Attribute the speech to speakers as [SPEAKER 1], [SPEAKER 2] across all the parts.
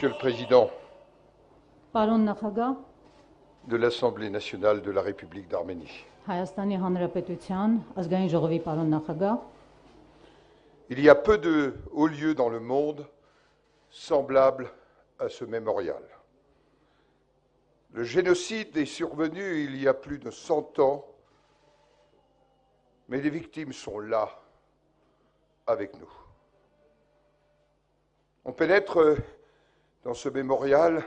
[SPEAKER 1] Monsieur le Président
[SPEAKER 2] Պարոն նախագահ,
[SPEAKER 1] de l'Assemblée nationale de la République d'Arménie,
[SPEAKER 2] Հայաստանի Հանրապետության ազգային ժողովի պարոն նախագահ,
[SPEAKER 1] il y a peu de hauts lieux dans le monde semblables à ce mémorial. Le génocide est survenu il y a plus de 100 ans, mais les victimes sont là, avec nous. On pénètre dans ce mémorial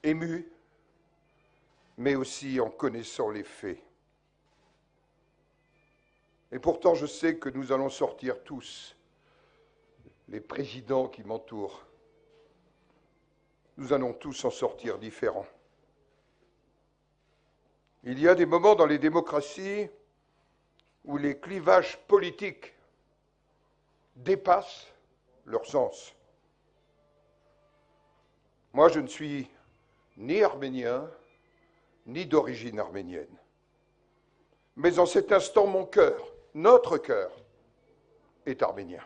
[SPEAKER 1] ému, mais aussi en connaissant les faits. Et pourtant, je sais que nous allons sortir tous, les présidents qui m'entourent, nous allons tous en sortir différents. Il y a des moments dans les démocraties où les clivages politiques dépassent leur sens. Moi, je ne suis ni arménien, ni d'origine arménienne. Mais en cet instant, mon cœur, notre cœur, est arménien.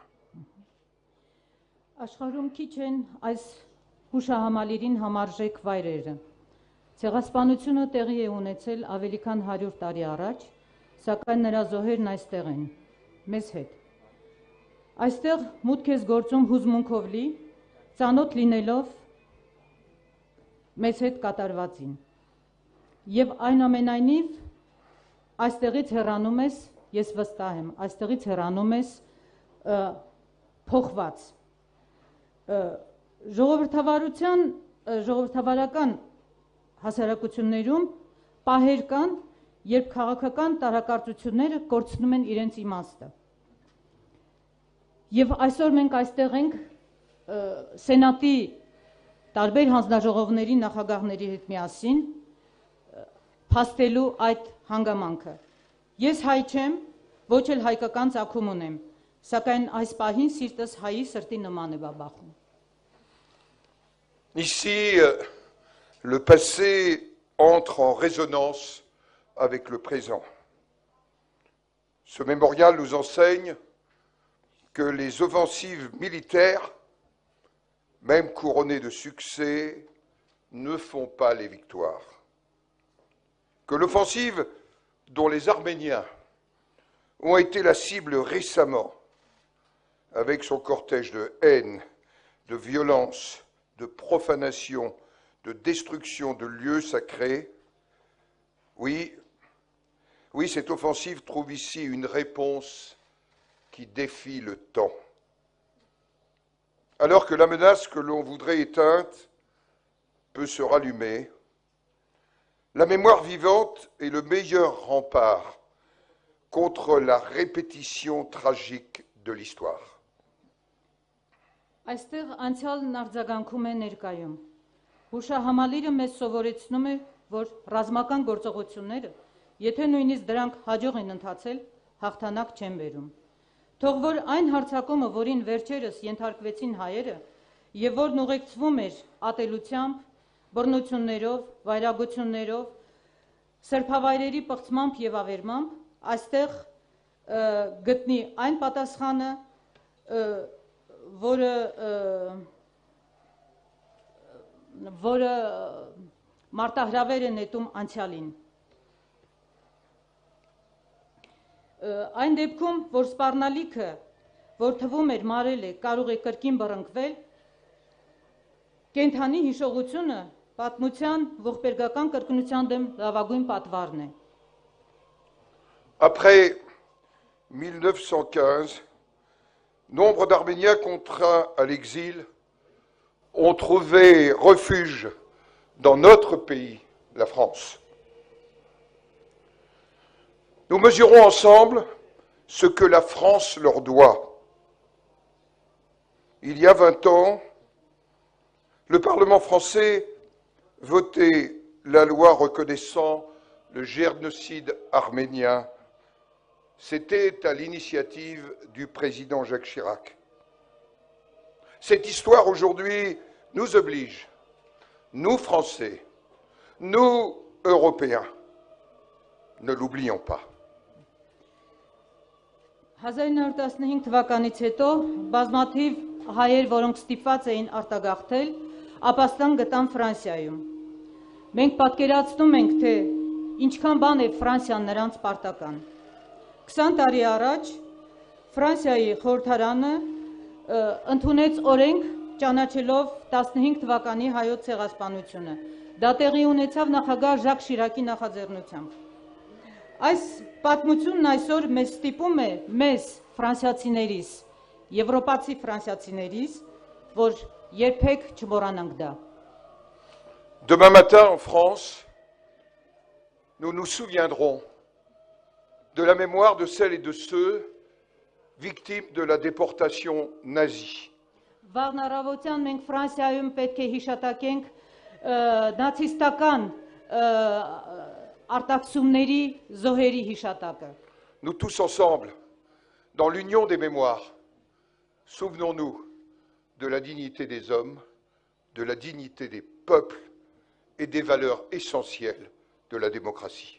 [SPEAKER 2] Աշխարհում քիչ են այս հուշահամալիրին համարժեք վայրերը։ Ցեղասպանությունը տեղի է ունեցել ավելի քան 100 տարի առաջ, սակայն նրա զոհերն այստեղ են, մեզ հետ։ Այստեղ մուտք է գործում հուզմունքով լի, ծանոթ լինելով մեզ հետ կատարվածին։ Եվ այնուամենայնիվ այստեղից հեռանում ես, ես վստահ եմ, այստեղից հեռանում ես փոխված։ Ժողովրդավարական հասարակություններում պահեր կան, երբ քաղաքական տարակարծությունները կորցնում են իրենց իմաստը։ Եվ այսօր մենք այստեղ ենք Սենատի տարբեր հանձնաժողովների նախագահների հետ միասին փաստելու այդ հանգամանքը։ Ես հայ չեմ, ոչ էլ հայկական ծագում ունեմ, սակայն այս պահին սիրտս հայի սրտի նման է բաբախում։
[SPEAKER 1] Ici, le passé entre en résonance avec le présent. Ce mémorial nous enseigne que les offensives militaires, même couronnées de succès, ne font pas les victoires. Que l'offensive dont les Arméniens ont été la cible récemment, avec son cortège de haine, de violence, de profanation, de destruction de lieux sacrés, oui, cette offensive trouve ici une réponse qui défie le temps. Alors que la menace que l'on voudrait éteinte peut se rallumer, la mémoire vivante est le meilleur rempart contre la répétition tragique de l'histoire.
[SPEAKER 2] Այստեղ անցյալն արձագանքում է ներկայում։ Հուշահամալիրը մեզ սովորեցնում է, որ ռազմական գործողությունները, եթե նույնիսկ դրանք հաջող են ընթացել, հաղթանակ չեն բերում։ Թող որ այն հարձակումը, որին վերջերս ենթարկվեցին հայերը, եւ որն ուղեկցվում էր ատելությամբ, բռնություններով, վայրագություններով, սրբավայրերի պղծմամբ եւ ավերմամբ, այստեղ գտնի այն պատասխանը, որը մարտահրավեր է նետում անցյալին։ Այն դեպքում, որ սպառնալիքը, որ թվում էր մարել է, կարող է կրկին բռնկվել, կենթանի հիշողությունը պատմության ողբերգական կրկնության դեմ լավագույն պատվարն է։
[SPEAKER 1] Après 1915, nombre d'Arméniens contraints à l'exil ont trouvé refuge dans notre pays, la France. Nous mesurons ensemble ce que la France leur doit. Il y a 20 ans, le Parlement français votait la loi reconnaissant le génocide arménien. C'était à l'initiative du président Jacques Chirac. Cette histoire aujourd'hui nous oblige, nous Français, nous Européens, ne l'oublions pas.
[SPEAKER 2] 1915 թվականից հետո բազմաթիվ հայեր, որոնք ստիպված էին արտագաղթել, ապաստան գտան Ֆրանսիայում։ Մենք պատկերացնում ենք, թե ինչքան բան է Ֆրանսիան նրանց պարտական։ 20 տարի առաջ Ֆրանսիայի խորհրդարանը ընդունեց օրենք ճանաչելով 15 թվականի հայոց ցեղասպանությունը։ Դա տեղի ունեցավ նախագահ Ժակ Շիրակի նախաձեռնությամբ։ Այս պատմությունն այսօր մեզ ստիպում է մեզ ֆրանսիացիներիս, եվրոպացի ֆրանսիացիներիս, որ երբեք չմոռանանք դա։
[SPEAKER 1] Demain matin, en France, nous nous souviendrons de la mémoire de celles et de ceux victimes de la déportation nazie.
[SPEAKER 2] Վաղն առավոտյան մենք Ֆրանսիայում պետք է հիշատակենք նացիստական արտաքսումների զոհերի հիշատակը։
[SPEAKER 1] Nous tous ensemble, dans l'union des mémoires, souvenons-nous de la dignité des hommes, de la dignité des peuples et des valeurs essentielles de la démocratie.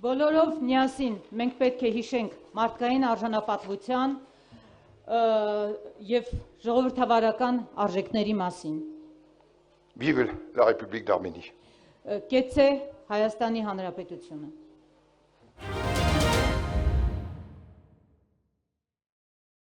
[SPEAKER 2] Բոլորով միասին մենք պետք է հիշենք մարդկային արժանապատվության եւ ժողովրդավարական արժեքների մասին։
[SPEAKER 1] Vive la République d'Arménie.
[SPEAKER 2] Կեցե Հայաստանի Հանրապետությունը։